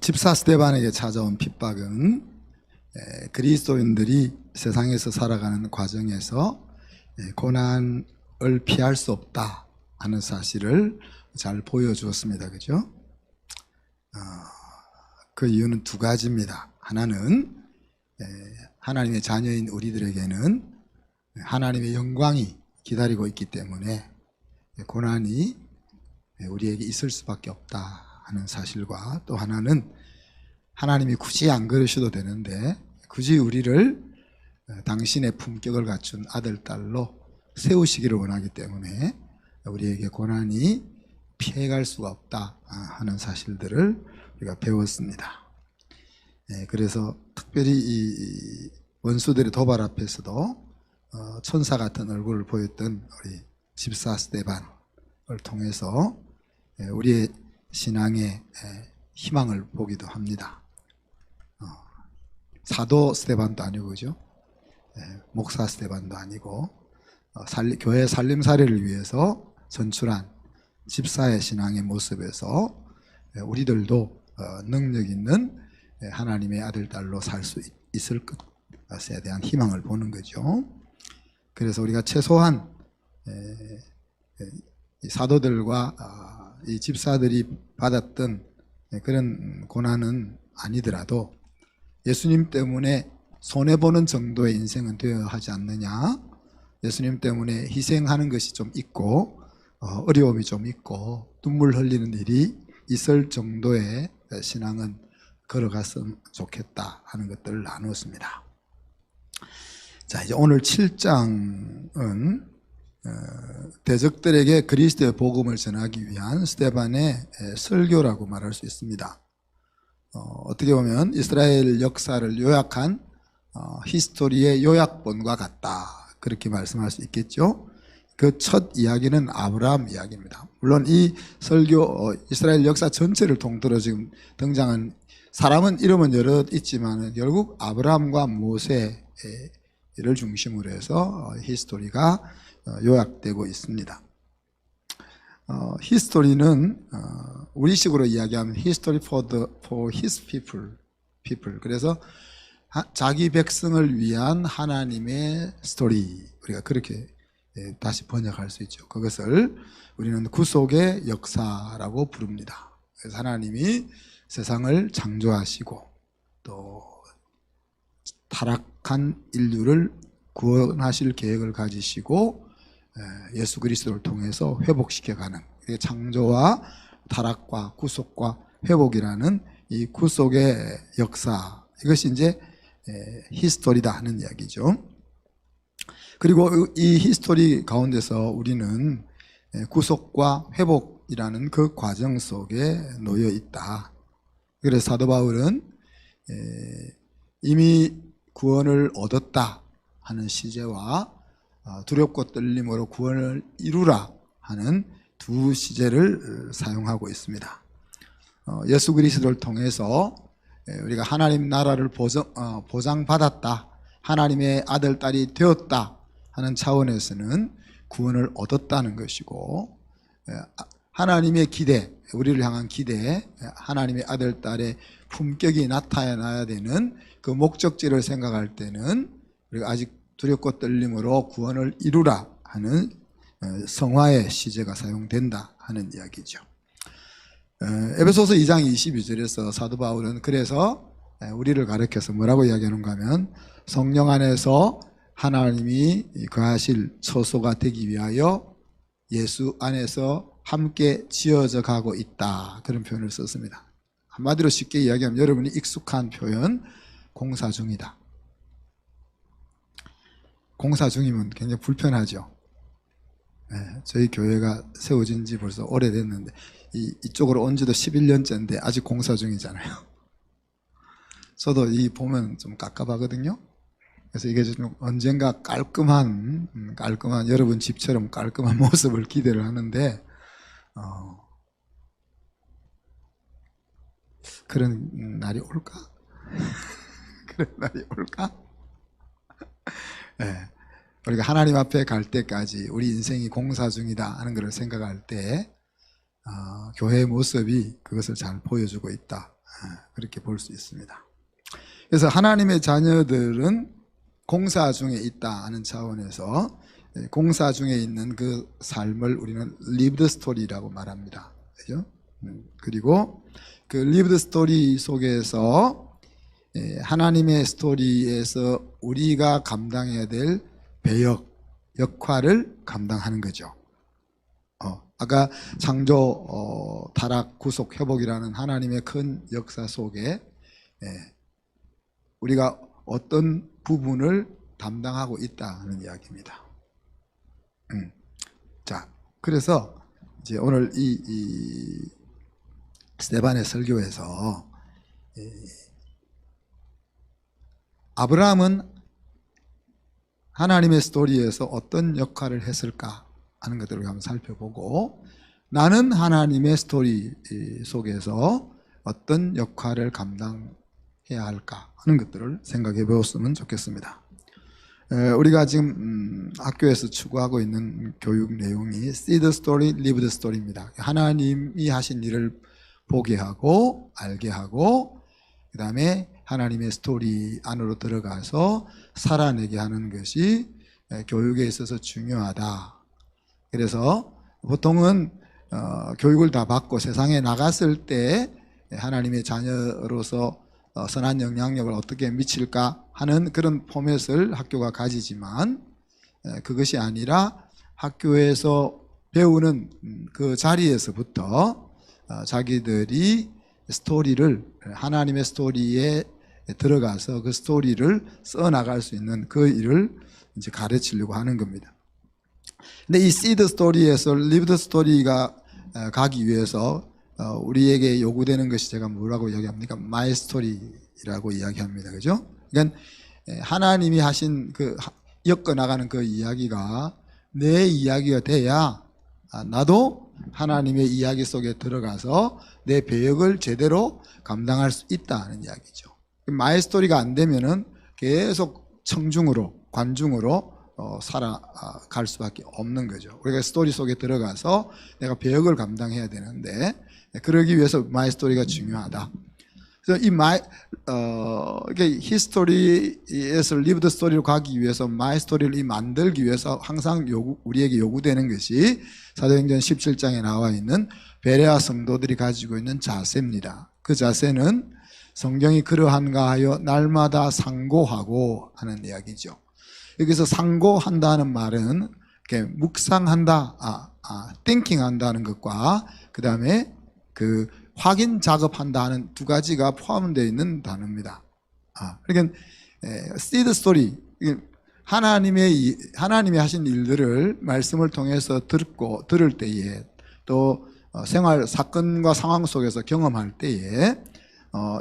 집사 스데반에게 찾아온 핍박은 그리스도인들이 세상에서 살아가는 과정에서 고난을 피할 수 없다 하는 사실을 잘 보여주었습니다. 그죠? 그 이유는 두 가지입니다. 하나는 하나님의 자녀인 우리들에게는 하나님의 영광이 기다리고 있기 때문에 고난이 우리에게 있을 수밖에 없다 하는 사실과, 또 하나는 하나님이 굳이 안 그러셔도 되는데 굳이 우리를 당신의 품격을 갖춘 아들, 딸로 세우시기를 원하기 때문에 우리에게 고난이 피해갈 수가 없다 하는 사실들을 우리가 배웠습니다. 그래서 특별히 이 원수들의 도발 앞에서도 천사 같은 얼굴을 보였던 우리 집사 스데반을 통해서 우리의 신앙의 희망을 보기도 합니다. 사도 스데반도 아니고, 그죠? 목사 스데반도 아니고, 교회 살림살이를 위해서 선출한 집사의 신앙의 모습에서 우리들도 능력 있는 하나님의 아들, 딸로 살 수 있을 것에 대한 희망을 보는 거죠. 그래서 우리가 최소한 이 사도들과 이 집사들이 받았던 그런 고난은 아니더라도 예수님 때문에 손해보는 정도의 인생은 되어야 하지 않느냐, 예수님 때문에 희생하는 것이 좀 있고 어려움이 좀 있고 눈물 흘리는 일이 있을 정도의 신앙은 걸어갔으면 좋겠다 하는 것들을 나누었습니다. 자, 이제 오늘 7장은 대적들에게 그리스도의 복음을 전하기 위한 스데반의 설교라고 말할 수 있습니다. 어떻게 보면 이스라엘 역사를 요약한 히스토리의 요약본과 같다, 그렇게 말씀할 수 있겠죠. 그 첫 이야기는 아브라함 이야기입니다. 물론 이 설교 이스라엘 역사 전체를 통틀어 지금 등장한 사람은 이름은 여럿 있지만 결국 아브라함과 모세를 중심으로 해서 히스토리가 요약되고 있습니다. 히스토리는 우리식으로 이야기하면 history for his people. 그래서 자기 백성을 위한 하나님의 스토리, 우리가 그렇게 다시 번역할 수 있죠. 그것을 우리는 구속의 역사라고 부릅니다. 그래서 하나님이 세상을 창조하시고 또 타락한 인류를 구원하실 계획을 가지시고 예수 그리스도를 통해서 회복시켜가는, 창조와 타락과 구속과 회복이라는 이 구속의 역사, 이것이 이제 히스토리다 하는 이야기죠. 그리고 이 히스토리 가운데서 우리는 구속과 회복이라는 그 과정 속에 놓여 있다. 그래서 사도 바울은 이미 구원을 얻었다 하는 시제와 두렵고 떨림으로 구원을 이루라 하는 두 시제를 사용하고 있습니다. 예수 그리스도를 통해서 우리가 하나님 나라를 보장받았다, 하나님의 아들, 딸이 되었다 하는 차원에서는 구원을 얻었다는 것이고, 하나님의 기대, 우리를 향한 기대, 하나님의 아들, 딸의 품격이 나타나야 되는 그 목적지를 생각할 때는 우리가 아직 두렵고 떨림으로 구원을 이루라 하는 성화의 시제가 사용된다 하는 이야기죠. 에베소서 2장 22절에서 사도 바울은 그래서 우리를 가르쳐서 뭐라고 이야기하는가 하면, 성령 안에서 하나님이 거하실 처소가 되기 위하여 예수 안에서 함께 지어져 가고 있다, 그런 표현을 썼습니다. 한마디로 쉽게 이야기하면 여러분이 익숙한 표현, 공사 중이다. 공사 중이면 굉장히 불편하죠. 저희 교회가 세워진 지 벌써 오래됐는데 이쪽으로 온 지도 11년째인데 아직 공사 중이잖아요. 저도 이 보면 좀 깝깝하거든요. 그래서 이게 좀 언젠가 깔끔한 여러분 집처럼 깔끔한 모습을 기대를 하는데 그런 날이 올까? 그런 날이 올까? 네. 우리가 하나님 앞에 갈 때까지 우리 인생이 공사 중이다 하는 것을 생각할 때 교회의 모습이 그것을 잘 보여주고 있다 그렇게 볼 수 있습니다. 그래서 하나님의 자녀들은 공사 중에 있다 하는 차원에서 공사 중에 있는 그 삶을 우리는 lived story라고 말합니다. 그죠? 그리고 그 lived story 속에서 하나님의 스토리에서 우리가 감당해야 될 배역, 역할을 감당하는 거죠. 아까 창조, 타락, 구속, 회복이라는 하나님의 큰 역사 속에 우리가 어떤 부분을 담당하고 있다는 이야기입니다. 자, 그래서 이제 오늘 이 스데반의 설교에서 아브라함은 하나님의 스토리에서 어떤 역할을 했을까 하는 것들을 한번 살펴보고, 나는 하나님의 스토리 속에서 어떤 역할을 감당해야 할까 하는 것들을 생각해 보았으면 좋겠습니다. 우리가 지금 학교에서 추구하고 있는 교육 내용이 See the story, live the story입니다. 하나님이 하신 일을 보게 하고 알게 하고, 그 다음에 하나님의 스토리 안으로 들어가서 살아내게 하는 것이 교육에 있어서 중요하다. 그래서 보통은 교육을 다 받고 세상에 나갔을 때 하나님의 자녀로서 선한 영향력을 어떻게 미칠까 하는 그런 포맷을 학교가 가지지만, 그것이 아니라 학교에서 배우는 그 자리에서부터 자기들이 스토리를, 하나님의 스토리에 들어가서 그 스토리를 써나갈 수 있는 그 일을 이제 가르치려고 하는 겁니다. 근데 이 seed story에서 lived story가 가기 위해서 우리에게 요구되는 것이, 제가 뭐라고 이야기합니까? My story라고 이야기합니다. 그죠? 그러니까 하나님이 하신 그 엮어나가는 그 이야기가 내 이야기가 돼야 나도 하나님의 이야기 속에 들어가서 내 배역을 제대로 감당할 수 있다는 이야기죠. My story가 안 되면은 계속 청중으로, 관중으로 살아갈 수밖에 없는 거죠. 우리가 스토리 속에 들어가서 내가 배역을 감당해야 되는데, 그러기 위해서 마이 스토리가 중요하다. 그래서 이 히스토리에서 리브드 스토리로 가기 위해서 마이 스토리를 만들기 위해서 항상 우리에게 요구되는 것이 사도행전 17장에 나와 있는 베레아 성도들이 가지고 있는 자세입니다. 그 자세는 성경이 그러한가 하여 날마다 상고하고 하는 이야기죠. 여기서 상고한다는 말은 이렇게 묵상한다, thinking 한다는 것과 그 다음에 그 확인 작업한다는 두 가지가 포함되어 있는 단어입니다. 그러니까 seed story, 하나님이 하신 일들을 말씀을 통해서 들을 때에, 또 생활 사건과 상황 속에서 경험할 때에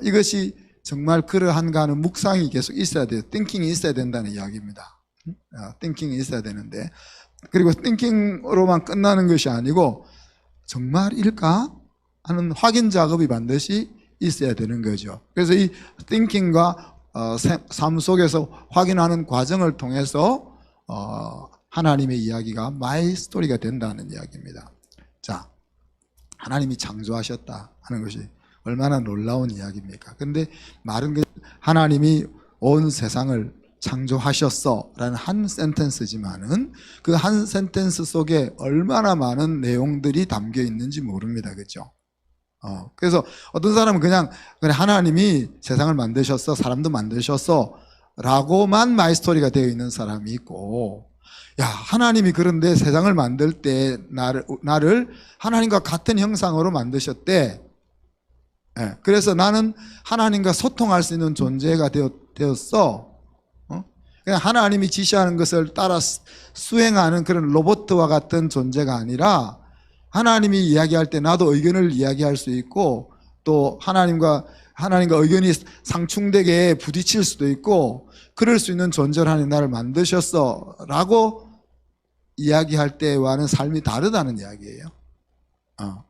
이것이 정말 그러한가 하는 묵상이 계속 있어야 돼요. thinking이 있어야 된다는 이야기입니다. thinking이 있어야 되는데, 그리고 thinking으로만 끝나는 것이 아니고 정말일까 하는 확인 작업이 반드시 있어야 되는 거죠. 그래서 이 thinking과 삶 속에서 확인하는 과정을 통해서 하나님의 이야기가 my story가 된다는 이야기입니다. 자, 하나님이 창조하셨다 하는 것이 얼마나 놀라운 이야기입니까? 근데 말은 하나님이 온 세상을 창조하셨어 라는 한 센텐스지만은 그 한 센텐스 속에 얼마나 많은 내용들이 담겨 있는지 모릅니다. 그렇죠? 그래서 어떤 사람은 그냥 하나님이 세상을 만드셨어, 사람도 만드셨어 라고만 마이스토리가 되어 있는 사람이 있고, 야, 하나님이 그런데 세상을 만들 때 나를 하나님과 같은 형상으로 만드셨대. 그래서 나는 하나님과 소통할 수 있는 존재가 되었어. 그냥 하나님이 지시하는 것을 따라 수행하는 그런 로봇과 같은 존재가 아니라, 하나님이 이야기할 때 나도 의견을 이야기할 수 있고, 또 하나님과 의견이 상충되게 부딪힐 수도 있고, 그럴 수 있는 존재로 하나님 나를 만드셨어 라고 이야기할 때와는 삶이 다르다는 이야기예요.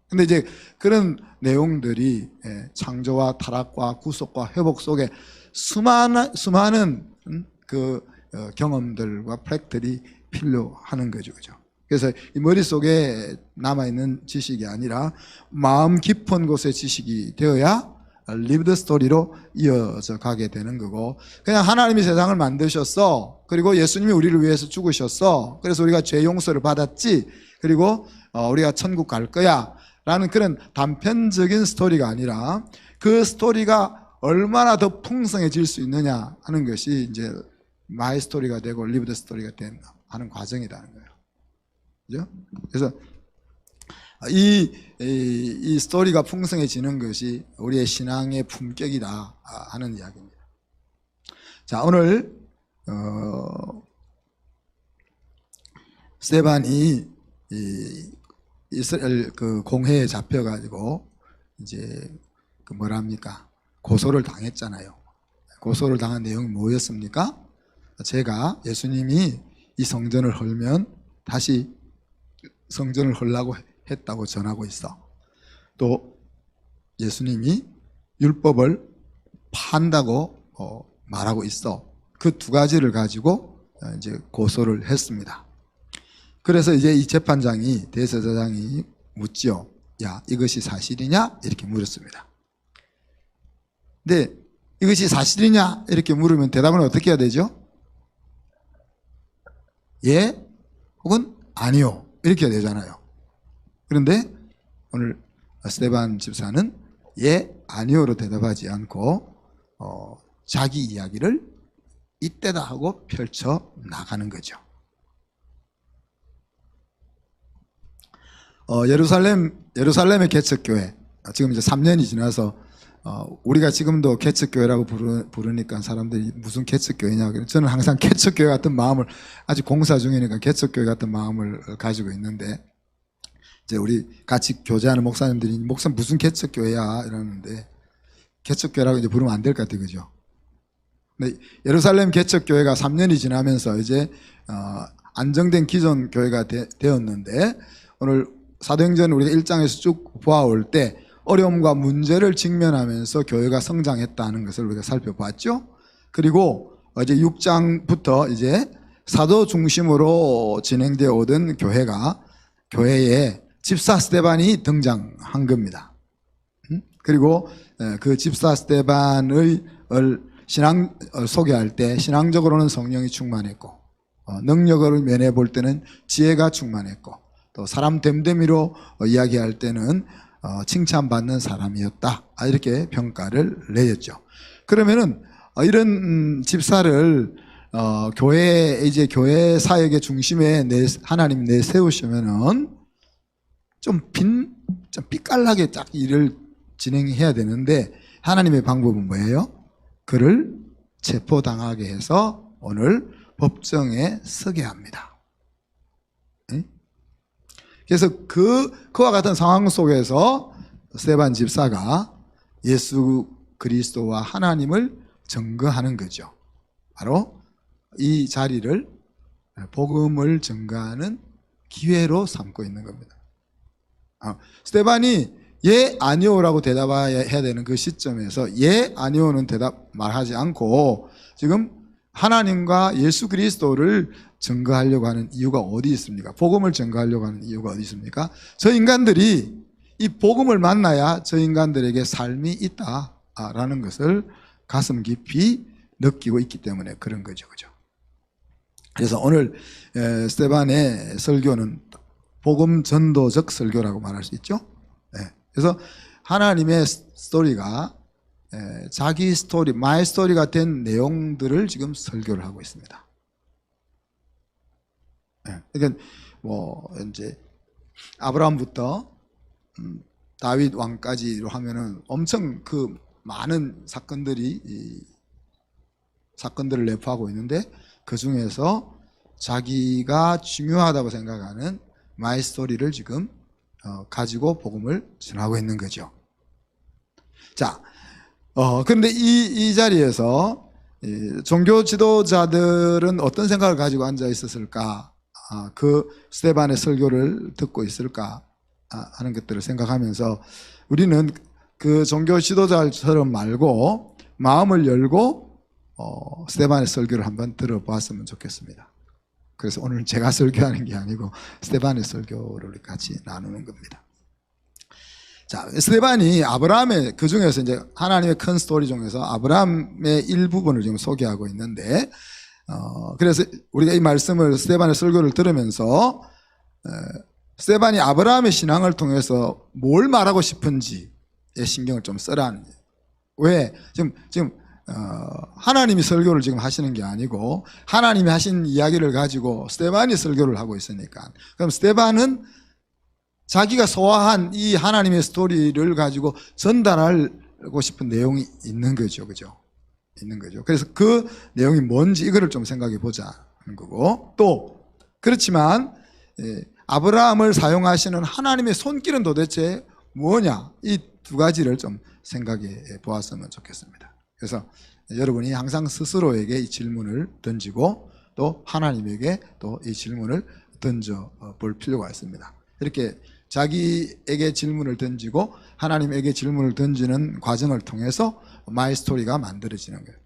근데 이제 그런 내용들이 창조와 타락과 구속과 회복 속에 수많은 그 경험들과 프랙들이 필요하는 거죠. 그죠? 그래서 이 머릿속에 남아있는 지식이 아니라 마음 깊은 곳의 지식이 되어야 리브드 스토리로 이어져 가게 되는 거고, 그냥 하나님이 세상을 만드셨어. 그리고 예수님이 우리를 위해서 죽으셨어. 그래서 우리가 죄 용서를 받았지. 그리고 우리가 천국 갈 거야. 라는 그런 단편적인 스토리가 아니라 그 스토리가 얼마나 더 풍성해질 수 있느냐 하는 것이 이제 마이 스토리가 되고 리브드 스토리가 하는 과정이라는 거예요. 그죠? 그래서 이 스토리가 풍성해지는 것이 우리의 신앙의 품격이다 하는 이야기입니다. 자, 오늘 스데반이 이스라엘 그 공회에 잡혀가지고 이제 그 뭐랍니까? 고소를 당했잖아요. 고소를 당한 내용이 뭐였습니까? 제가 예수님이 이 성전을 헐면 다시 성전을 헐라고 했다고 전하고 있어. 또 예수님이 율법을 판다고 말하고 있어. 그 두 가지를 가지고 이제 고소를 했습니다. 그래서 이제 이 재판장이 대제사장이 묻지요. 야, 이것이 사실이냐? 이렇게 물었습니다. 근데 이것이 사실이냐? 이렇게 물으면 대답은 어떻게 해야 되죠? 예, 혹은 아니요. 이렇게 해야 되잖아요. 그런데 오늘 스데반 집사는 예, 아니요로 대답하지 않고 자기 이야기를 이때다 하고 펼쳐 나가는 거죠. 예루살렘의 개척교회, 지금 이제 3년이 지나서 우리가 지금도 개척교회라고 부르니까 사람들이 무슨 개척교회냐. 저는 항상 개척교회 같은 마음을, 아직 공사 중이니까 개척교회 같은 마음을 가지고 있는데, 이제 우리 같이 교제하는 목사님들이 목사 무슨 개척교회야 이러는데, 개척교회라고 이제 부르면 안 될 것 같아요. 그죠? 근데 예루살렘 개척교회가 3년이 지나면서 이제 안정된 기존 교회가 되었는데, 오늘 사도행전 우리가 1장에서 쭉 보아올 때 어려움과 문제를 직면하면서 교회가 성장했다는 것을 우리가 살펴봤죠. 그리고 이제 6장부터 이제 사도 중심으로 진행되어 오던 교회에 집사 스데반이 등장한 겁니다. 그리고 그 집사 스데반의 신앙을 소개할 때 신앙적으로는 성령이 충만했고, 능력을 면해 볼 때는 지혜가 충만했고, 또 사람 됨됨이로 이야기할 때는 칭찬받는 사람이었다, 이렇게 평가를 내렸죠. 그러면은 이런 집사를 교회 사역의 중심에 하나님 내세우시면은 좀 삐깔나게 딱 일을 진행해야 되는데, 하나님의 방법은 뭐예요? 그를 체포당하게 해서 오늘 법정에 서게 합니다. 그래서 그와 같은 상황 속에서 스데반 집사가 예수 그리스도와 하나님을 증거하는 거죠. 바로 이 자리를 복음을 증거하는 기회로 삼고 있는 겁니다. 스데반이 예, 아니오라고 대답해야 되는 그 시점에서 예, 아니오는 말하지 않고 지금 하나님과 예수 그리스도를 증거하려고 하는 이유가 어디 있습니까? 복음을 증거하려고 하는 이유가 어디 있습니까? 저 인간들이 이 복음을 만나야 저 인간들에게 삶이 있다라는 것을 가슴 깊이 느끼고 있기 때문에 그런 거죠. 그죠? 그래서 오늘 스데반의 설교는 복음 전도적 설교라고 말할 수 있죠. 그래서 하나님의 스토리가 자기 스토리, 마이 스토리가 된 내용들을 지금 설교를 하고 있습니다. 그러니까 이제 아브라함부터 다윗 왕까지로 하면은 엄청 그 많은 사건들을 내포하고 있는데, 그 중에서 자기가 중요하다고 생각하는 마이 스토리를 지금 가지고 복음을 전하고 있는 거죠. 자, 그런데 이 자리에서 종교 지도자들은 어떤 생각을 가지고 앉아 있었을까? 그 스데반의 설교를 듣고 있을까? 하는 것들을 생각하면서 우리는 그 종교 지도자처럼 말고 마음을 열고 스데반의 설교를 한번 들어보았으면 좋겠습니다. 그래서 오늘 제가 설교하는 게 아니고 스데반의 설교를 같이 나누는 겁니다. 자, 스데반이 아브라함의 그 중에서 이제 하나님의 큰 스토리 중에서 아브라함의 일부분을 지금 소개하고 있는데, 그래서 우리가 이 말씀을 스데반의 설교를 들으면서 스데반이 아브라함의 신앙을 통해서 뭘 말하고 싶은지에 신경을 좀 써라는 거예요. 왜? 지금 하나님이 설교를 지금 하시는 게 아니고 하나님이 하신 이야기를 가지고 스데반이 설교를 하고 있으니까. 그럼 스데반은 자기가 소화한 이 하나님의 스토리를 가지고 전달하고 싶은 내용이 있는 거죠. 그죠? 있는 거죠. 그래서 그 내용이 뭔지 이거를 좀 생각해 보자는 거고, 또 그렇지만 아브라함을 사용하시는 하나님의 손길은 도대체 뭐냐, 이 두 가지를 좀 생각해 보았으면 좋겠습니다. 그래서 여러분이 항상 스스로에게 이 질문을 던지고 또 하나님에게 또 이 질문을 던져 볼 필요가 있습니다. 이렇게 자기에게 질문을 던지고 하나님에게 질문을 던지는 과정을 통해서 마이 스토리가 만들어지는 거예요.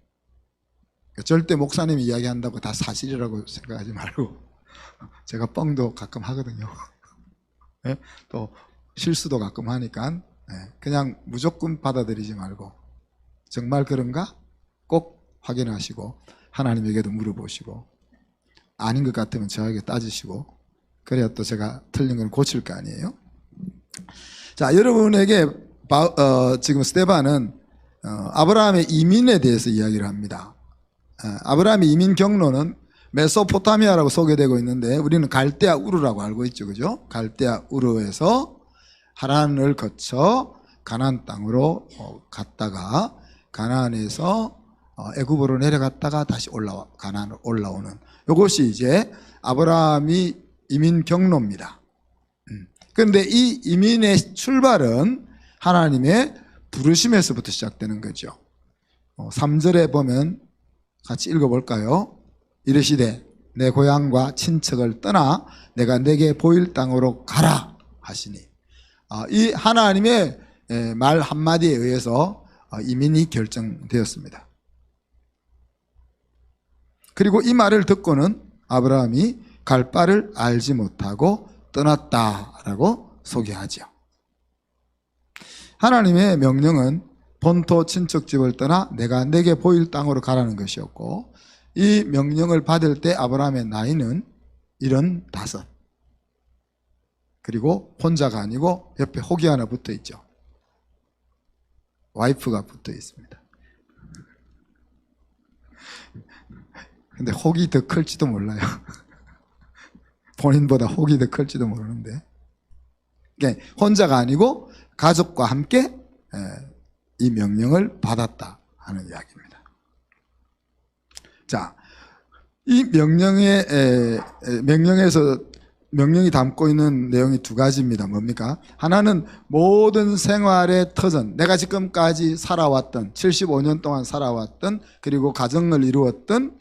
절대 목사님이 이야기한다고 다 사실이라고 생각하지 말고, 제가 뻥도 가끔 하거든요. 네? 또 실수도 가끔 하니까 그냥 무조건 받아들이지 말고 정말 그런가? 꼭 확인하시고 하나님에게도 물어보시고 아닌 것 같으면 저에게 따지시고, 그래야 또 제가 틀린 건 고칠 거 아니에요. 자, 여러분에게 지금 스데반은 아브라함의 이민에 대해서 이야기를 합니다. 아브라함의 이민 경로는 메소포타미아라고 소개되고 있는데 우리는 갈대아 우르라고 알고 있죠. 그죠? 갈대아 우르에서 하란을 거쳐 가나안 땅으로 갔다가 가나안에서 애굽으로 내려갔다가 다시 가나안으로 올라오는, 이것이 이제 아브라함이 이민 경로입니다. 그런데 이 이민의 출발은 하나님의 부르심에서부터 시작되는 거죠. 3절에 보면 같이 읽어볼까요? 이르시되 내 고향과 친척을 떠나 내가 내게 보일 땅으로 가라 하시니, 이 하나님의 말 한마디에 의해서 이민이 결정되었습니다. 그리고 이 말을 듣고는 아브라함이 갈 바를 알지 못하고 떠났다라고 소개하죠. 하나님의 명령은 본토 친척집을 떠나 내가 내게 보일 땅으로 가라는 것이었고, 이 명령을 받을 때 아브라함의 나이는 75, 그리고 혼자가 아니고 옆에 혹이 하나 붙어 있죠. 와이프가 붙어 있습니다. 근데 혹이 더 클지도 몰라요. 본인보다 혹이 더 클지도 모르는데, 그러니까 혼자가 아니고 가족과 함께 이 명령을 받았다 하는 이야기입니다. 자, 이 명령이 담고 있는 내용이 두 가지입니다. 뭡니까? 하나는 모든 생활의 터전, 내가 지금까지 살아왔던 75년 동안 살아왔던, 그리고 가정을 이루었던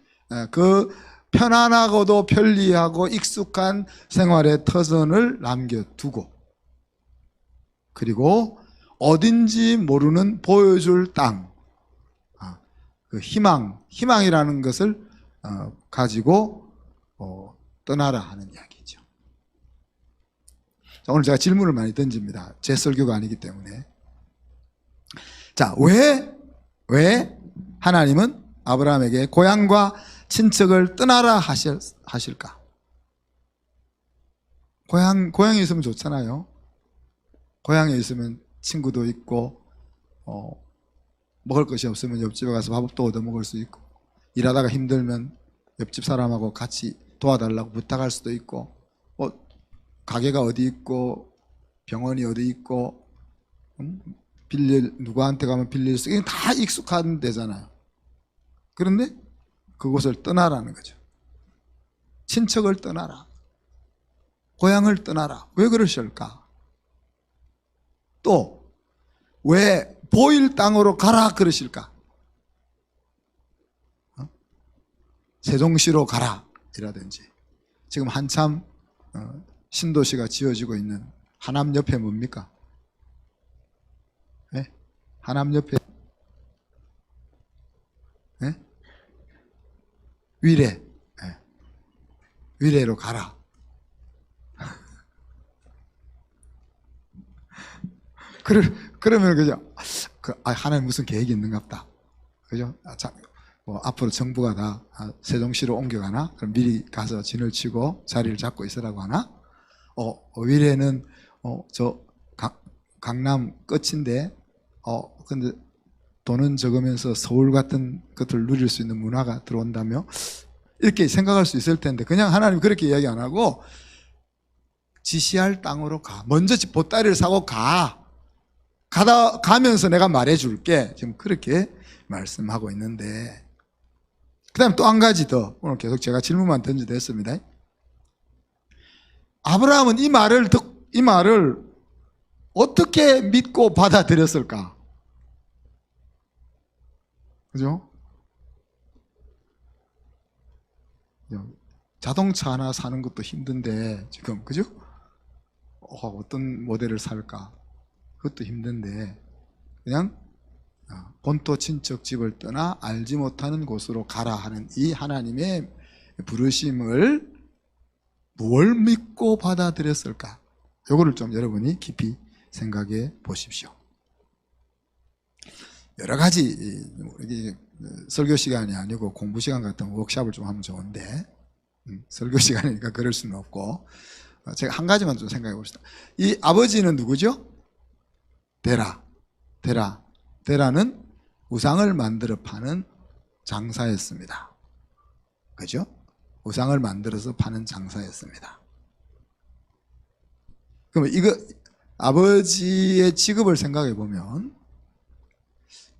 그 편안하고도 편리하고 익숙한 생활의 터전을 남겨두고, 그리고 어딘지 모르는 보여줄 땅, 그 희망이라는 것을 가지고 떠나라 하는 이야기죠. 자, 오늘 제가 질문을 많이 던집니다. 제 설교가 아니기 때문에. 자, 왜 하나님은 아브라함에게 고향과 친척을 떠나라 하실까? 고향에 있으면 좋잖아요. 고향에 있으면 친구도 있고, 먹을 것이 없으면 옆집에 가서 밥도 얻어 먹을 수 있고, 일하다가 힘들면 옆집 사람하고 같이 도와달라고 부탁할 수도 있고, 가게가 어디 있고 병원이 어디 있고, 누구한테 가면 빌릴 수 있고, 다 익숙한 데잖아요. 그런데 그곳을 떠나라는 거죠. 친척을 떠나라, 고향을 떠나라. 왜 그러실까? 또 왜 보일 땅으로 가라 그러실까? 세종시로 가라 이라든지, 지금 한참 신도시가 지어지고 있는 하남 옆에 뭡니까? 네? 하남 옆에 네? 위례, 네. 위례로 가라. 그러면 그죠? 하나님 무슨 계획이 있는갑다. 그죠? 뭐 앞으로 정부가 다 세종시로 옮겨가나? 그럼 미리 가서 진을 치고 자리를 잡고 있으라고 하나? 위례는 저 강남 끝인데 근데 돈은 적으면서 서울 같은 것들을 누릴 수 있는 문화가 들어온다며 이렇게 생각할 수 있을 텐데 그냥 하나님 그렇게 이야기 안 하고 지시할 땅으로 가. 먼저 보따리를 사고 가면서 내가 말해줄게. 지금 그렇게 말씀하고 있는데 그 다음에 또 한 가지 더 오늘 계속 제가 질문만 던지도 했습니다. 아브라함은 이 말을 어떻게 믿고 받아들였을까? 그죠? 자동차 하나 사는 것도 힘든데 지금 그죠? 어떤 모델을 살까? 그것도 힘든데 그냥 본토 친척 집을 떠나 알지 못하는 곳으로 가라 하는 이 하나님의 부르심을 뭘 믿고 받아들였을까? 요거를 좀 여러분이 깊이 생각해 보십시오. 여러 가지 설교 시간이 아니고 공부 시간 같은 워크숍을 좀 하면 좋은데 설교 시간이니까 그럴 수는 없고 제가 한 가지만 좀 생각해 봅시다. 이 아버지는 누구죠? 데라는 우상을 만들어 파는 장사였습니다. 그죠? 우상을 만들어서 파는 장사였습니다. 그럼 이거 아버지의 직업을 생각해 보면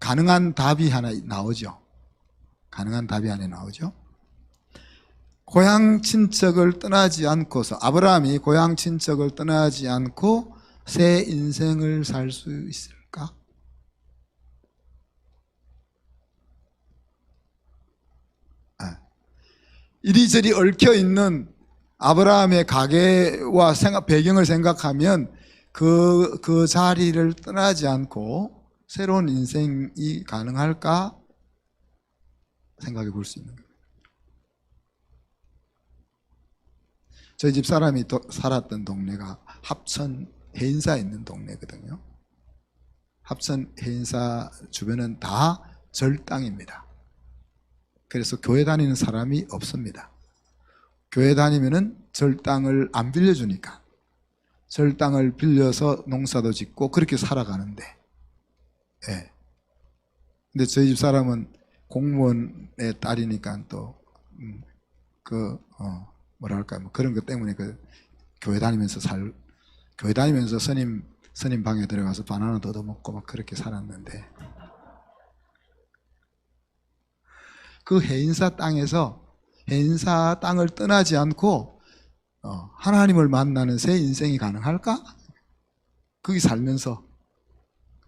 가능한 답이 하나 나오죠. 고향 친척을 떠나지 않고서 아브라함이 고향 친척을 떠나지 않고 새 인생을 살 수 있을까? 이리저리 얽혀있는 아브라함의 가계와 배경을 생각하면 그 자리를 떠나지 않고 새로운 인생이 가능할까 생각해 볼 수 있는 거예요. 저희 집 사람이 살았던 동네가 합천 해인사 있는 동네거든요. 합천 해인사 주변은 다 절땅입니다. 그래서 교회 다니는 사람이 없습니다. 교회 다니면은 절땅을 안 빌려주니까 절땅을 빌려서 농사도 짓고 그렇게 살아가는데 예. 근데 저희 집 사람은 공무원의 딸이니까 또 뭐랄까 뭐 그런 것 때문에 교회 다니면서 스님 방에 들어가서 바나나 얻어먹고 막 그렇게 살았는데 그 해인사 땅을 떠나지 않고 하나님을 만나는 새 인생이 가능할까? 거기 살면서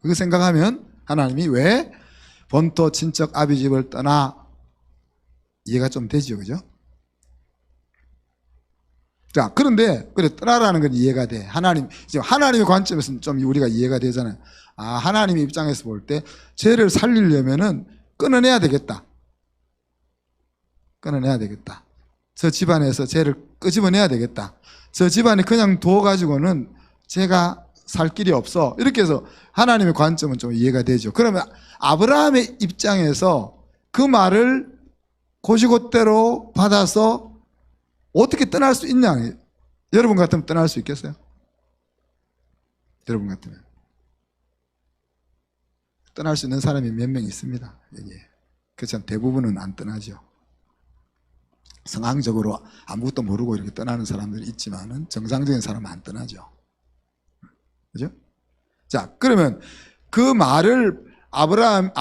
그거 생각하면 하나님이 왜 본토 친척 아비 집을 떠나 이해가 좀 되죠, 그죠? 자, 그런데 그래 떠나라는 건 이해가 돼. 지금 하나님의 관점에서는 좀 우리가 이해가 되잖아요. 하나님의 입장에서 볼 때 죄를 살리려면은 끊어내야 되겠다. 저 집안에서 죄를 끄집어내야 되겠다. 저 집안에 그냥 둬가지고는 죄가 살 길이 없어. 이렇게 해서 하나님의 관점은 좀 이해가 되죠. 그러면 아브라함의 입장에서 그 말을 곧이곧대로 받아서 어떻게 떠날 수 있냐? 여러분 같으면 떠날 수 있겠어요? 여러분 같으면 떠날 수 있는 사람이 몇 명 있습니다. 여기에. 그렇지만 대부분은 안 떠나죠. 상황적으로 아무것도 모르고 이렇게 떠나는 사람들이 있지만은 정상적인 사람은 안 떠나죠. 그죠? 자, 그러면 그 말을 아브라함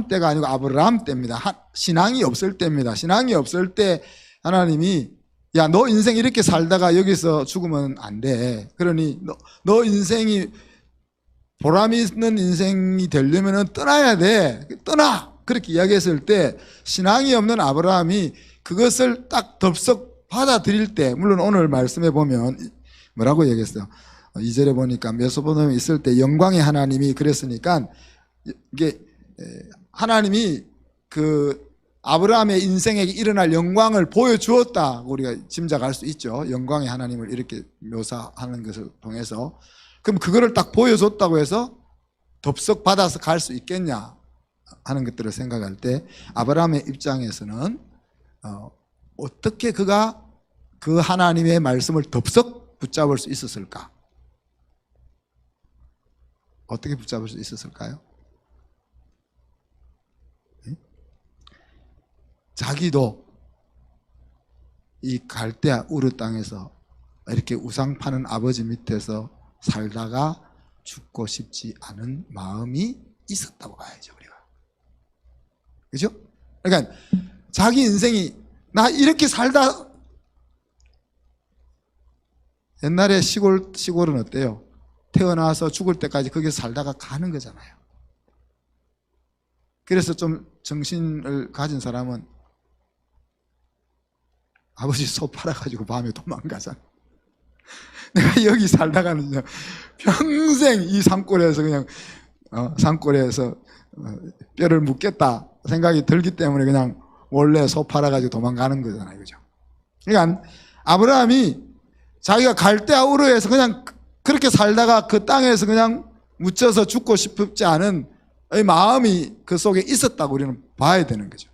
때가 아니고 아브라함 때입니다. 신앙이 없을 때입니다. 신앙이 없을 때 하나님이 야, 너 인생 이렇게 살다가 여기서 죽으면 안 돼. 그러니 너 인생이 보람 있는 인생이 되려면 떠나야 돼. 떠나! 그렇게 이야기했을 때 신앙이 없는 아브라함이 그것을 딱 덥석 받아들일 때, 물론 오늘 말씀해 보면 뭐라고 얘기했어요? 2절에 보니까 메소포타미아에 있을 때 영광의 하나님이 그랬으니까 이게 하나님이 그 아브라함의 인생에게 일어날 영광을 보여주었다 우리가 짐작할 수 있죠. 영광의 하나님을 이렇게 묘사하는 것을 통해서. 그럼 그거를 딱 보여줬다고 해서 덥석 받아서 갈 수 있겠냐 하는 것들을 생각할 때 아브라함의 입장에서는 어떻게 그가 그 하나님의 말씀을 덥석 붙잡을 수 있었을까? 어떻게 붙잡을 수 있었을까요? 자기도 이 갈대아 우르 땅에서 이렇게 우상 파는 아버지 밑에서 살다가 죽고 싶지 않은 마음이 있었다고 봐야죠, 우리가. 그죠? 그러니까 자기 인생이 나 이렇게 살다, 옛날에 시골은 어때요? 태어나서 죽을 때까지 거기서 살다가 가는 거잖아요. 그래서 좀 정신을 가진 사람은 아버지 소 팔아가지고 밤에 도망가잖아. 내가 여기 살다가는 평생 이 산골에서 그냥 산골에서 뼈를 묻겠다 생각이 들기 때문에 그냥 원래 소 팔아가지고 도망가는 거잖아요, 그죠? 그러니까 아브라함이 자기가 갈대아 우르에서 그냥 그렇게 살다가 그 땅에서 그냥 묻혀서 죽고 싶지 않은 마음이 그 속에 있었다고 우리는 봐야 되는 거죠.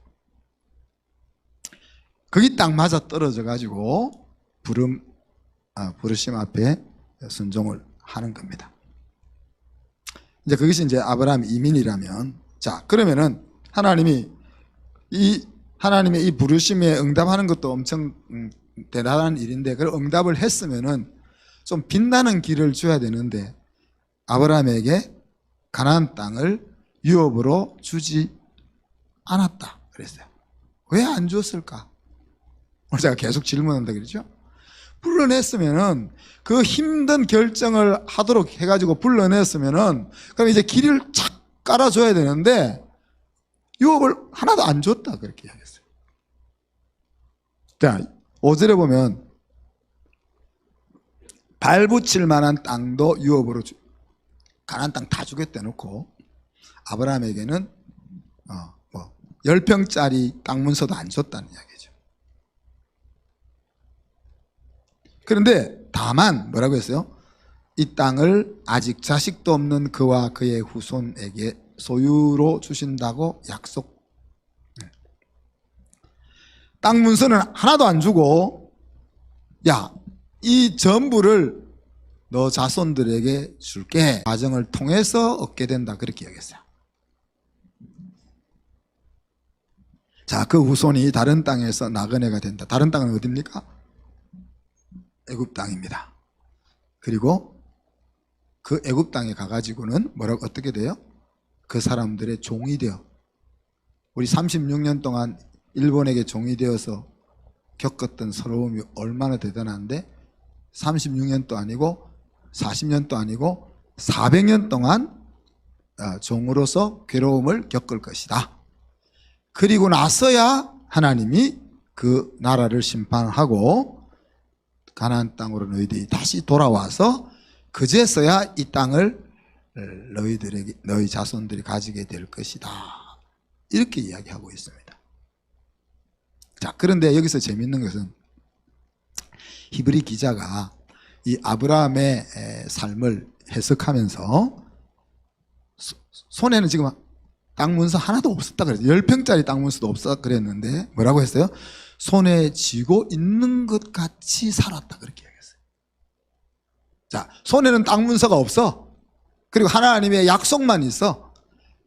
거기 딱 맞아 떨어져 가지고 부르심 앞에 순종을 하는 겁니다. 이제 그것이 이제 아브라함 이민이라면, 자, 그러면은 하나님의 이 부르심에 응답하는 것도 엄청 대단한 일인데, 그 응답을 했으면은 좀 빛나는 길을 줘야 되는데 아브라함에게 가나안 땅을 유업으로 주지 않았다 그랬어요. 왜 안 줬을까? 오늘 제가 계속 질문한다 그러죠. 불러냈으면은 그 힘든 결정을 하도록 해가지고 불러냈으면은 그럼 이제 길을 착 깔아줘야 되는데 유업을 하나도 안 줬다 그렇게 이야기했어요. 자, 5절에 보면 발붙일 만한 땅도 유업으로 가나안 땅 다 주겠다 놓고 아브라함에게는 10평짜리 땅 문서도 안 줬다는 이야기죠. 그런데 다만 뭐라고 했어요? 이 땅을 아직 자식도 없는 그와 그의 후손에게 소유로 주신다고 약속. 땅 문서는 하나도 안 주고, 야, 이 전부를 너 자손들에게 줄게. 과정을 통해서 얻게 된다 그렇게 이야기했어요. 자, 그 후손이 다른 땅에서 나그네가 된다. 다른 땅은 어디입니까? 애굽 땅입니다. 그리고 그 애굽 땅에 가가지고는 뭐라고 어떻게 돼요? 그 사람들의 종이 되어, 우리 36년 동안 일본에게 종이 되어서 겪었던 서러움이 얼마나 대단한데 36년도 아니고 40년도 아니고 400년 동안 종으로서 괴로움을 겪을 것이다. 그리고 나서야 하나님이 그 나라를 심판하고 가나안 땅으로 너희들이 다시 돌아와서 그제서야 이 땅을 너희 자손들이 가지게 될 것이다. 이렇게 이야기하고 있습니다. 자, 그런데 여기서 재밌는 것은 히브리 기자가 이 아브라함의 삶을 해석하면서 손에는 지금 땅 문서 하나도 없었다 그랬어요. 10평짜리 땅 문서도 없었다 그랬는데 뭐라고 했어요? 손에 쥐고 있는 것 같이 살았다 그렇게 얘기했어요. 자, 손에는 땅 문서가 없어. 그리고 하나님의 약속만 있어.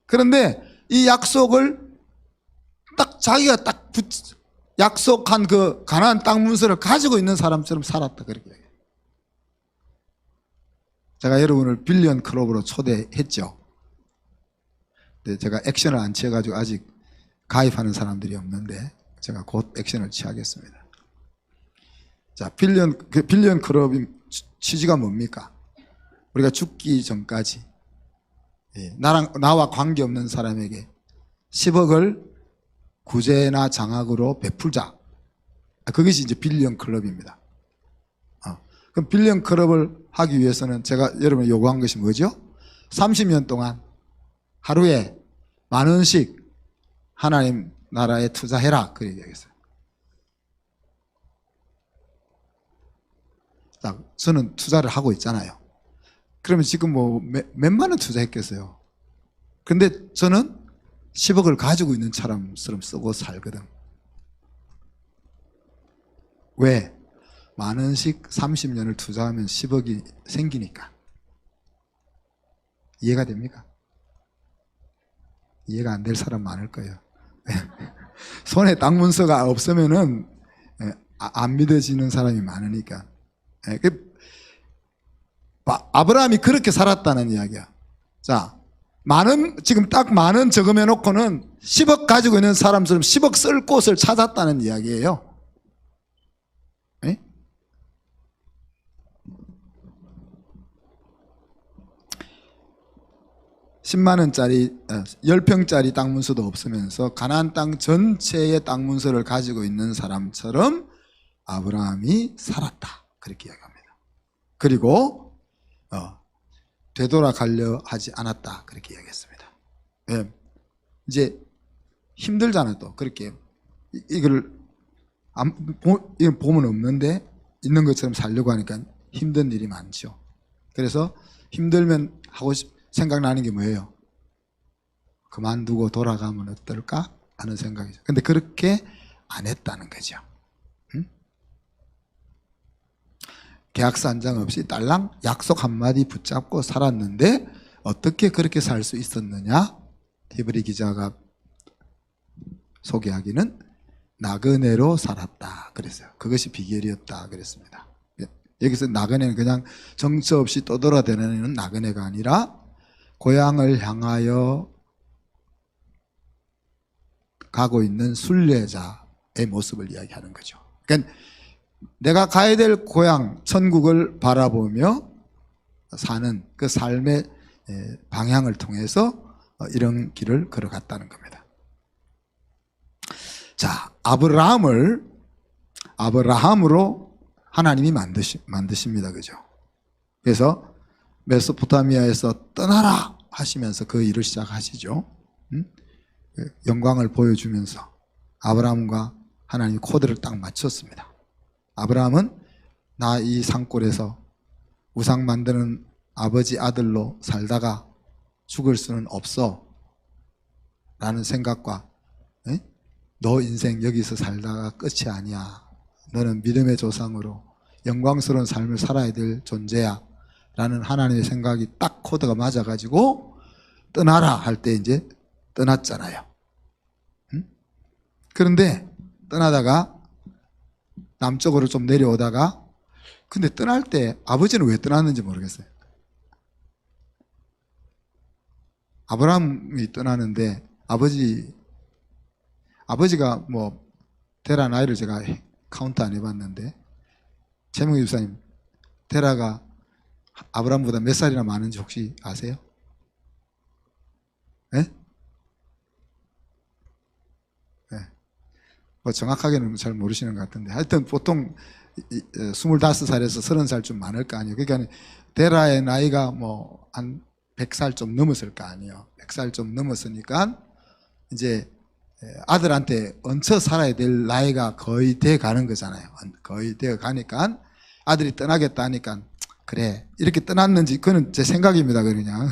그런데 이 약속을 딱 자기가 딱 약속한 그 가나안 땅 문서를 가지고 있는 사람처럼 살았다 그렇게 얘기해요. 제가 여러분을 빌리언 클럽으로 초대했죠. 근데 제가 액션을 안 취해가지고 아직 가입하는 사람들이 없는데 제가 곧 액션을 취하겠습니다. 자, 빌리언 클럽의 취지가 뭡니까? 우리가 죽기 전까지 나와 관계없는 사람에게 10억을 구제나 장학으로 베풀자. 그것이 이제 빌리언 클럽입니다. 그럼 빌리언 클럽을 하기 위해서는 제가 여러분이 요구한 것이 뭐죠? 30년 동안 하루에 10,000원씩 하나님 나라에 투자해라. 그 얘기했어요. 자, 저는 투자를 하고 있잖아요. 그러면 지금 뭐 몇만 원 투자했겠어요. 근데 저는 10억을 가지고 있는 사람처럼 쓰고 살거든. 왜? 만 원씩 30년을 투자하면 10억이 생기니까. 이해가 됩니까? 이해가 안 될 사람 많을 거예요. 손에 딱 문서가 없으면은 안 믿어지는 사람이 많으니까. 아브라함이 그렇게 살았다는 이야기야. 자, 지금 딱 만 원 적으면 놓고는 10억 가지고 있는 사람처럼 10억 쓸 곳을 찾았다는 이야기예요. 에? 10만 원짜리 10평짜리 땅 문서도 없으면서 가나안 땅 전체의 땅 문서를 가지고 있는 사람처럼 아브라함이 살았다. 그렇게 이야기합니다. 그리고 되돌아가려 하지 않았다. 그렇게 이야기했습니다. 예. 이제 힘들잖아요. 또 그렇게 이걸 보면 없는데 있는 것처럼 살려고 하니까 힘든 일이 많죠. 그래서 힘들면 생각나는 게 뭐예요? 그만두고 돌아가면 어떨까 하는 생각이죠. 근데 그렇게 안 했다는 거죠. 응? 계약서 한 장 없이 딸랑 약속 한마디 붙잡고 살았는데 어떻게 그렇게 살 수 있었느냐? 히브리 기자가 소개하기는 나그네로 살았다 그랬어요. 그것이 비결이었다 그랬습니다. 여기서 나그네는 그냥 정처 없이 떠돌아다니는 나그네가 아니라 고향을 향하여 가고 있는 순례자의 모습을 이야기하는 거죠. 그러니까 내가 가야 될 고향, 천국을 바라보며 사는 그 삶의 방향을 통해서 이런 길을 걸어갔다는 겁니다. 자, 아브라함으로 하나님이 만드십니다. 그죠? 그래서 메소포타미아에서 떠나라 하시면서 그 일을 시작하시죠. 영광을 보여주면서 아브라함과 하나님이 코드를 딱 맞췄습니다. 아브라함은 나 이 산골에서 우상 만드는 아버지 아들로 살다가 죽을 수는 없어 라는 생각과 너 인생 여기서 살다가 끝이 아니야. 너는 믿음의 조상으로 영광스러운 삶을 살아야 될 존재야 라는 하나님의 생각이 딱 코드가 맞아가지고 떠나라 할 때 이제 떠났잖아요. 그런데 떠나다가 남쪽으로 좀 내려오다가 근데 떠날 때 아버지는 왜 떠났는지 모르겠어요. 아브라함이 떠나는데 아버지가 뭐 데라 나이를 제가 카운트 안 해봤는데 최명희 집사님 데라가 아브라함보다 몇 살이나 많은지 혹시 아세요? 네? 네. 뭐 정확하게는 잘 모르시는 것 같은데 하여튼 보통 25살에서 30살 좀 많을 거 아니에요. 그러니까 데라의 나이가 뭐 한 100살 좀 넘었을 거 아니에요. 100살 좀 넘었으니까 이제 아들한테 얹혀 살아야 될 나이가 거의 돼 가는 거잖아요. 거의 되어 가니까 아들이 떠나겠다 하니까 그래 이렇게 떠났는지 그건 제 생각입니다. 그냥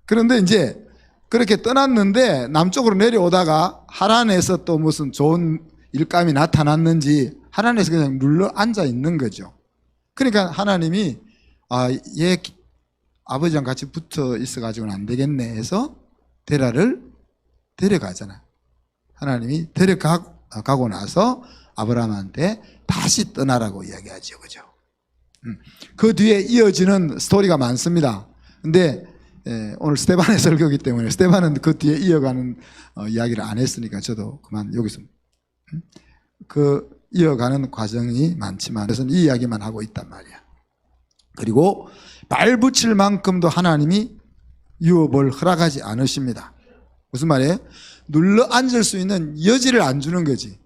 그런데 이제 그렇게 떠났는데 남쪽으로 내려오다가 하란에서 또 무슨 좋은 일감이 나타났는지 하란에서 그냥 눌러 앉아 있는 거죠. 그러니까 하나님이 얘 아버지랑 같이 붙어 있어 가지고는 안 되겠네 해서 데라를 데려가잖아요. 하나님이 데려가고 나서 아브라함한테 다시 떠나라고 이야기하죠. 그죠? 그 뒤에 이어지는 스토리가 많습니다. 근데 오늘 스테반의 설교이기 때문에 스테반은 그 뒤에 이어가는 이야기를 안 했으니까 저도 그만 여기서 그 이어가는 과정이 많지만 그래서 이 이야기만 하고 있단 말이야. 그리고 발 붙일 만큼도 하나님이 유업을 허락하지 않으십니다. 무슨 말이에요? 눌러 앉을 수 있는 여지를 안 주는 거지.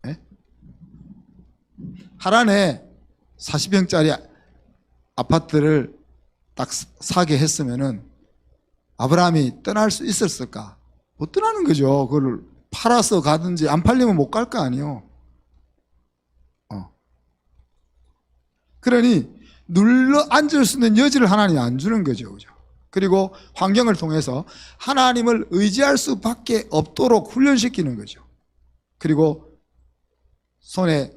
네? 하란에 40평짜리 아파트를 딱 사게 했으면은 아브라함이 떠날 수 있었을까? 못 떠나는 거죠. 그걸 팔아서 가든지 안 팔리면 못 갈 거 아니에요. 그러니 눌러 앉을 수 있는 여지를 하나님이 안 주는 거죠. 그죠? 그리고 환경을 통해서 하나님을 의지할 수밖에 없도록 훈련시키는 거죠. 그리고 손에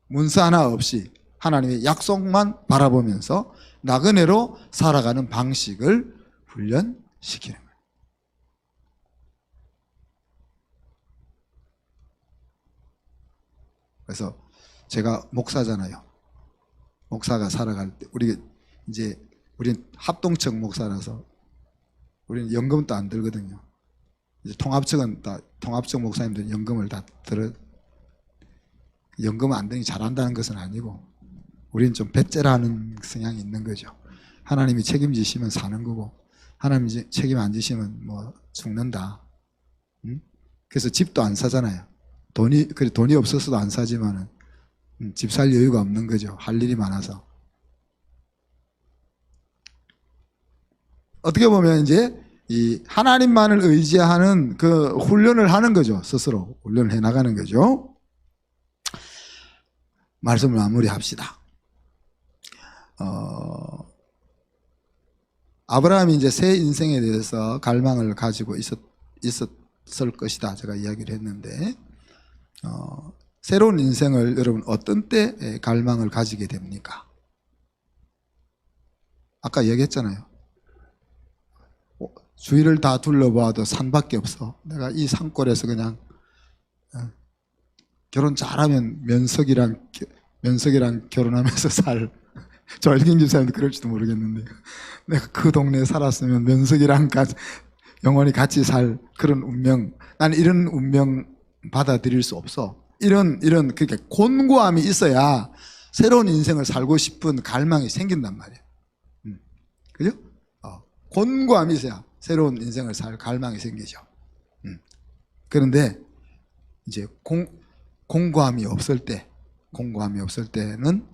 문서 하나 없이 하나님의 약속만 바라보면서 나그네로 살아가는 방식을 훈련시키는 거예요. 그래서 제가 목사잖아요. 목사가 살아갈 때 우리는 합동측 목사라서 우리는 연금도 안 들거든요. 이제 통합측 목사님들은 연금을 다 들어. 연금은 안 되니 잘한다는 것은 아니고 우리는 좀 배째라는 성향이 있는 거죠. 하나님이 책임지시면 사는 거고 하나님이 책임 안 지시면 뭐 죽는다. 그래서 집도 안 사잖아요. 돈이 없어서도 안 사지만은 집 살 여유가 없는 거죠. 할 일이 많아서. 어떻게 보면 이제 이 하나님만을 의지하는 그 훈련을 하는 거죠. 스스로 훈련을 해 나가는 거죠. 말씀을 마무리합시다. 아브라함이 이제 새 인생에 대해서 갈망을 가지고 있었을 것이다. 제가 이야기를 했는데, 새로운 인생을 여러분 어떤 때 갈망을 가지게 됩니까? 아까 얘기했잖아요. 주위를 다 둘러봐도 산밖에 없어. 내가 이 산골에서 그냥 결혼 잘하면 면석이랑 결혼하면서 살. 저 알긴 집사님도 그럴지도 모르겠는데 내가 그 동네에 살았으면 면석이랑 영원히 같이 살 그런 운명. 나는 이런 운명 받아들일 수 없어. 이런 그렇게 곤고함이 있어야 새로운 인생을 살고 싶은 갈망이 생긴단 말이에요. 그죠? 곤고함이 있어야 새로운 인생을 살 갈망이 생기죠. 그런데 이제 공고함이 없을 때는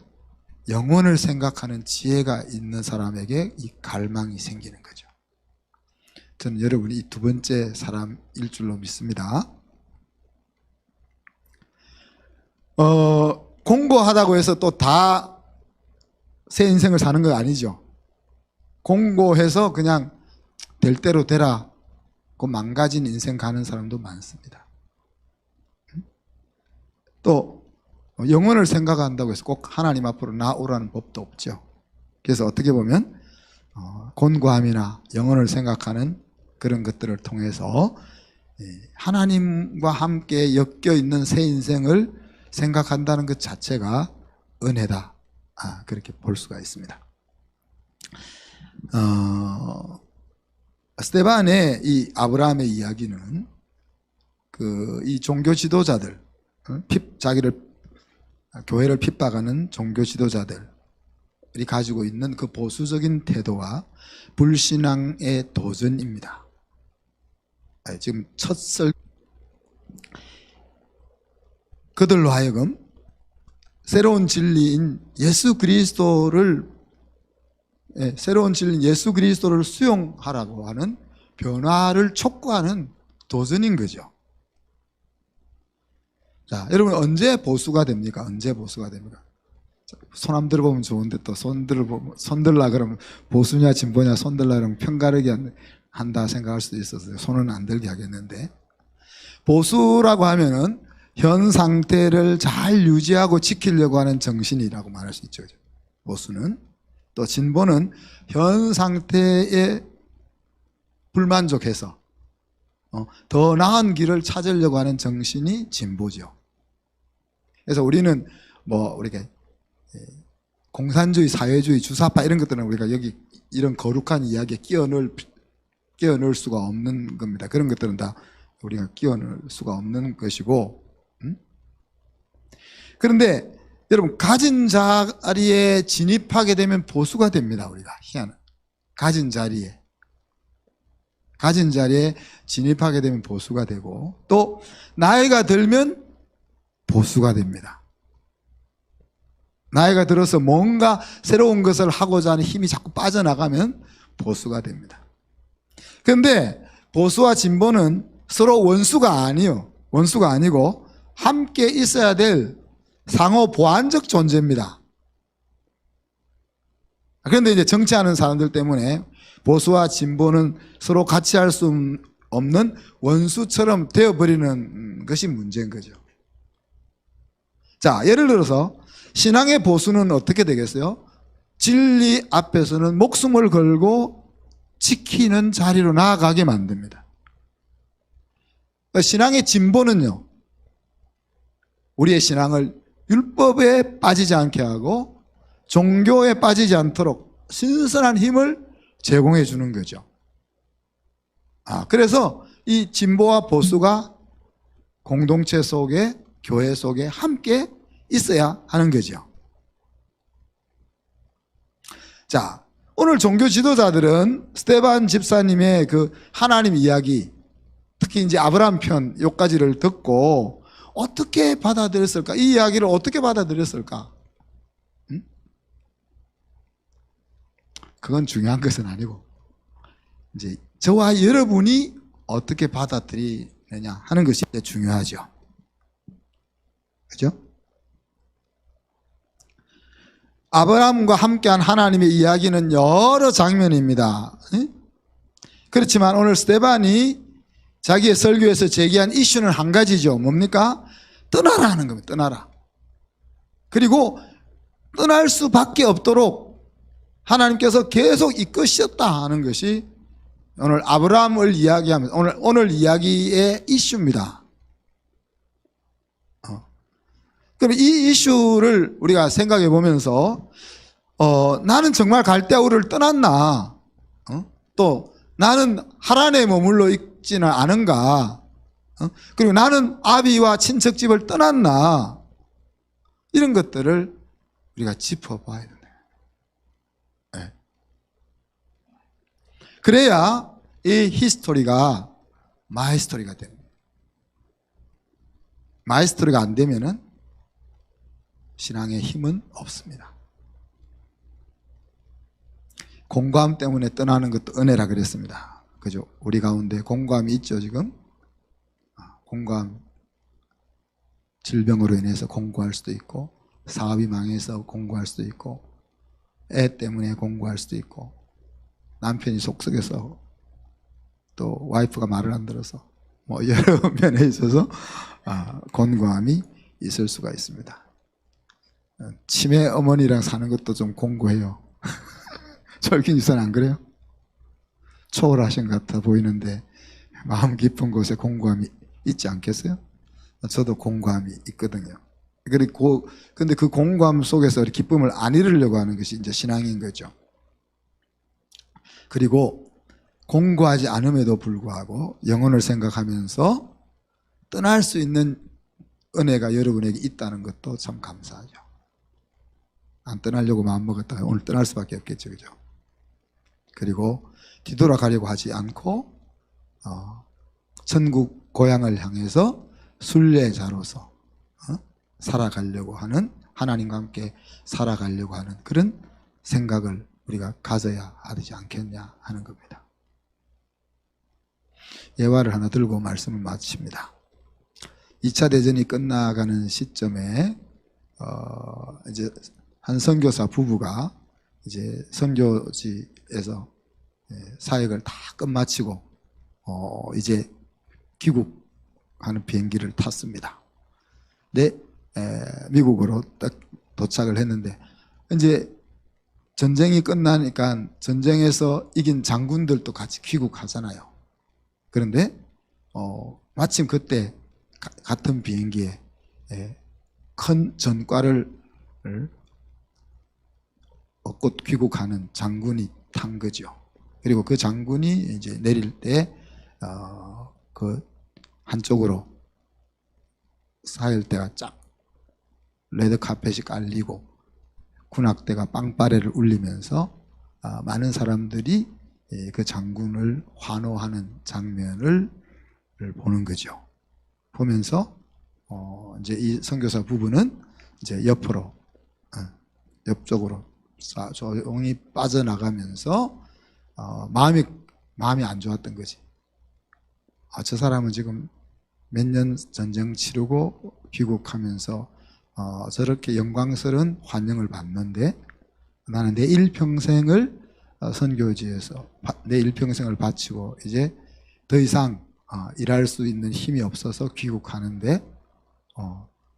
영혼을 생각하는 지혜가 있는 사람에게 이 갈망이 생기는 거죠. 저는 여러분이 이 두 번째 사람일 줄로 믿습니다. 공고하다고 해서 또 다 새 인생을 사는 거 아니죠. 공고해서 그냥 될 대로 되라 그 망가진 인생 가는 사람도 많습니다. 또 영혼을 생각한다고 해서 꼭 하나님 앞으로 나오라는 법도 없죠. 그래서 어떻게 보면 곤고함이나 영혼을 생각하는 그런 것들을 통해서 하나님과 함께 엮여 있는 새 인생을 생각한다는 것 자체가 은혜다. 그렇게 볼 수가 있습니다. 스데반의 이 아브라함의 이야기는 이 종교 지도자들, 교회를 핍박하는 종교 지도자들이 가지고 있는 그 보수적인 태도와 불신앙의 도전입니다. 지금 그들로 하여금 새로운 진리인 예수 그리스도를 수용하라고 하는 변화를 촉구하는 도전인 거죠. 자, 여러분 언제 보수가 됩니까? 손 한번 들어보면 좋은데 또 손 들라 그러면 보수냐 진보냐 손 들라 그러면 편가르기 한다 생각할 수도 있어서 손은 안 들게 하겠는데, 보수라고 하면은 현 상태를 잘 유지하고 지키려고 하는 정신이라고 말할 수 있죠. 보수는. 또 진보는 현 상태에 불만족해서 더 나은 길을 찾으려고 하는 정신이 진보죠. 그래서 우리는 우리가 공산주의, 사회주의, 주사파 이런 것들은 우리가 여기 이런 거룩한 이야기에 끼워 넣을 수가 없는 겁니다. 그런 것들은 다 우리가 끼워 넣을 수가 없는 것이고, 그런데 여러분 가진 자리에 진입하게 되면 보수가 됩니다. 우리가 희한한 가진 자리에 진입하게 되면 보수가 되고, 또 나이가 들면 보수가 됩니다. 나이가 들어서 뭔가 새로운 것을 하고자 하는 힘이 자꾸 빠져나가면 보수가 됩니다. 그런데 보수와 진보는 서로 원수가 아니고 함께 있어야 될 상호 보완적 존재입니다. 그런데 이제 정치하는 사람들 때문에 보수와 진보는 서로 같이 할 수 없는 원수처럼 되어버리는 것이 문제인 거죠. 자, 예를 들어서 신앙의 보수는 어떻게 되겠어요? 진리 앞에서는 목숨을 걸고 지키는 자리로 나아가게 만듭니다. 신앙의 진보는요, 우리의 신앙을 율법에 빠지지 않게 하고 종교에 빠지지 않도록 신선한 힘을 제공해 주는 거죠. 그래서 이 진보와 보수가 공동체 속에, 교회 속에 함께 있어야 하는 거죠. 자, 오늘 종교 지도자들은 스데반 집사님의 그 하나님 이야기, 특히 이제 아브라함 편 요까지를 듣고 어떻게 받아들였을까? 이 이야기를 어떻게 받아들였을까? 그건 중요한 것은 아니고, 이제 저와 여러분이 어떻게 받아들이느냐 하는 것이 중요하죠. 그죠? 아브라함과 함께한 하나님의 이야기는 여러 장면입니다. 그렇지만 오늘 스데반이 자기의 설교에서 제기한 이슈는 한 가지죠. 뭡니까? 떠나라 하는 겁니다. 떠나라. 그리고 떠날 수밖에 없도록 하나님께서 계속 이끄셨다 하는 것이 오늘 아브라함을 이야기하면서 오늘 이야기의 이슈입니다. 그럼 이 이슈를 우리가 생각해 보면서 나는 정말 갈대아우를 떠났나? 또 나는 하란에 머물러 있지는 않은가? 그리고 나는 아비와 친척집을 떠났나? 이런 것들을 우리가 짚어봐야 된다. 네. 그래야 이 히스토리가 마이 스토리가 됩니다. 마이 스토리가 안 되면은 신앙의 힘은 없습니다. 공고함 때문에 떠나는 것도 은혜라 그랬습니다. 그죠? 우리 가운데 공고함이 있죠, 지금? 공고함, 질병으로 인해서 공고할 수도 있고, 사업이 망해서 공고할 수도 있고, 애 때문에 공고할 수도 있고, 남편이 속썩여서 또 와이프가 말을 안 들어서 뭐 여러 면에 있어서 공고함이 있을 수가 있습니다. 치매 어머니랑 사는 것도 좀 공고해요. 철균 집사는 안 그래요? 초월하신 것 같아 보이는데 마음 깊은 곳에 공고함이 있지 않겠어요? 저도 공고함이 있거든요. 그리고 근데 그 공고함 속에서 기쁨을 안 잃으려고 하는 것이 이제 신앙인 거죠. 그리고 공고하지 않음에도 불구하고 영혼을 생각하면서 떠날 수 있는 은혜가 여러분에게 있다는 것도 참 감사하죠. 안 떠나려고 마음먹었다가 오늘 떠날 수밖에 없겠죠, 그죠? 그리고 뒤돌아가려고 하지 않고 천국 고향을 향해서 순례자로서 살아가려고 하는, 하나님과 함께 살아가려고 하는 그런 생각을 우리가 가져야 하지 않겠냐 하는 겁니다. 예화를 하나 들고 말씀을 마칩니다. 2차 대전이 끝나가는 시점에 이제 한 선교사 부부가 이제 선교지에서 사역을 다 끝마치고 이제 귀국하는 비행기를 탔습니다. 네, 미국으로 딱 도착을 했는데 이제 전쟁이 끝나니까 전쟁에서 이긴 장군들도 같이 귀국하잖아요. 그런데 마침 그때 같은 비행기에 큰 전과를 얻고 귀국하는 장군이 탄 거죠. 그리고 그 장군이 이제 내릴 때 그 한쪽으로 사열대가 쫙 레드 카펫이 깔리고 군악대가 빵빠레를 울리면서 많은 사람들이 그 장군을 환호하는 장면을 보는 거죠. 보면서 이제 이 선교사 부부는 이제 옆쪽으로 조용히 빠져나가면서 마음이 안 좋았던 거지. 저 사람은 지금 몇 년 전쟁 치르고 귀국하면서 저렇게 영광스러운 환영을 받는데 나는 내 일평생을 선교지에서 내 일평생을 바치고 이제 더 이상 일할 수 있는 힘이 없어서 귀국하는데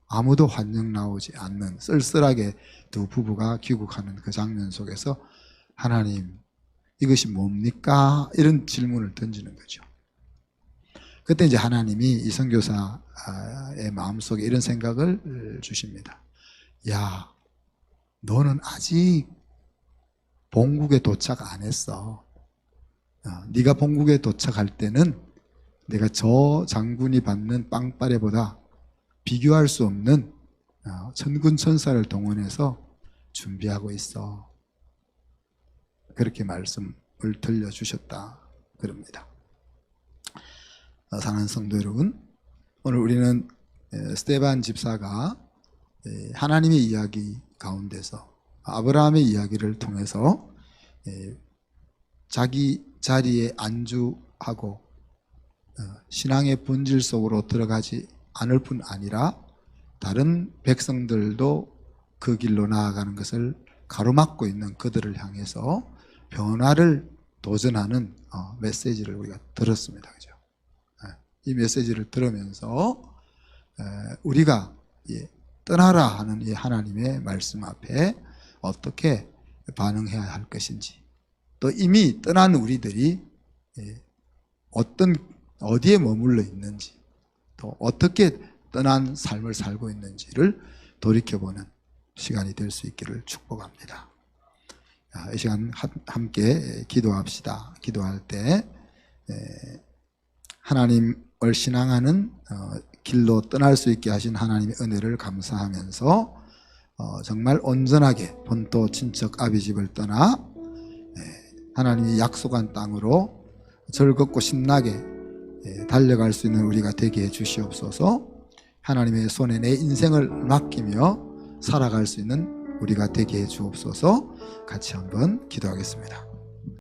아무도 환영 나오지 않는 쓸쓸하게 두 부부가 귀국하는 그 장면 속에서 하나님, 이것이 뭡니까? 이런 질문을 던지는 거죠. 그때 이제 하나님이 이 선교사의 마음속에 이런 생각을 주십니다. 야, 너는 아직 본국에 도착 안 했어. 네가 본국에 도착할 때는 내가 저 장군이 받는 빵빠레보다 비교할 수 없는 천군 천사를 동원해서 준비하고 있어. 그렇게 말씀을 들려주셨다 그럽니다. 사랑하는 성도 여러분, 오늘 우리는 스데반 집사가 하나님의 이야기 가운데서 아브라함의 이야기를 통해서 자기 자리에 안주하고 신앙의 본질 속으로 들어가지 않을 뿐 아니라 다른 백성들도 그 길로 나아가는 것을 가로막고 있는 그들을 향해서 변화를 도전하는 메시지를 우리가 들었습니다. 그죠? 이 메시지를 들으면서 우리가 떠나라 하는 이 하나님의 말씀 앞에 어떻게 반응해야 할 것인지, 또 이미 떠난 우리들이 어디에 머물러 있는지, 또 어떻게 떠난 삶을 살고 있는지를 돌이켜보는 시간이 될 수 있기를 축복합니다. 이 시간 함께 기도합시다. 기도할 때 하나님을 신앙하는 길로 떠날 수 있게 하신 하나님의 은혜를 감사하면서 정말 온전하게 본토 친척 아비집을 떠나 하나님이 약속한 땅으로 즐겁고 신나게 달려갈 수 있는 우리가 되게 해 주시옵소서. 하나님의 손에 내 인생을 맡기며 살아갈 수 있는 우리가 되게 해 주옵소서. 같이 한번 기도하겠습니다.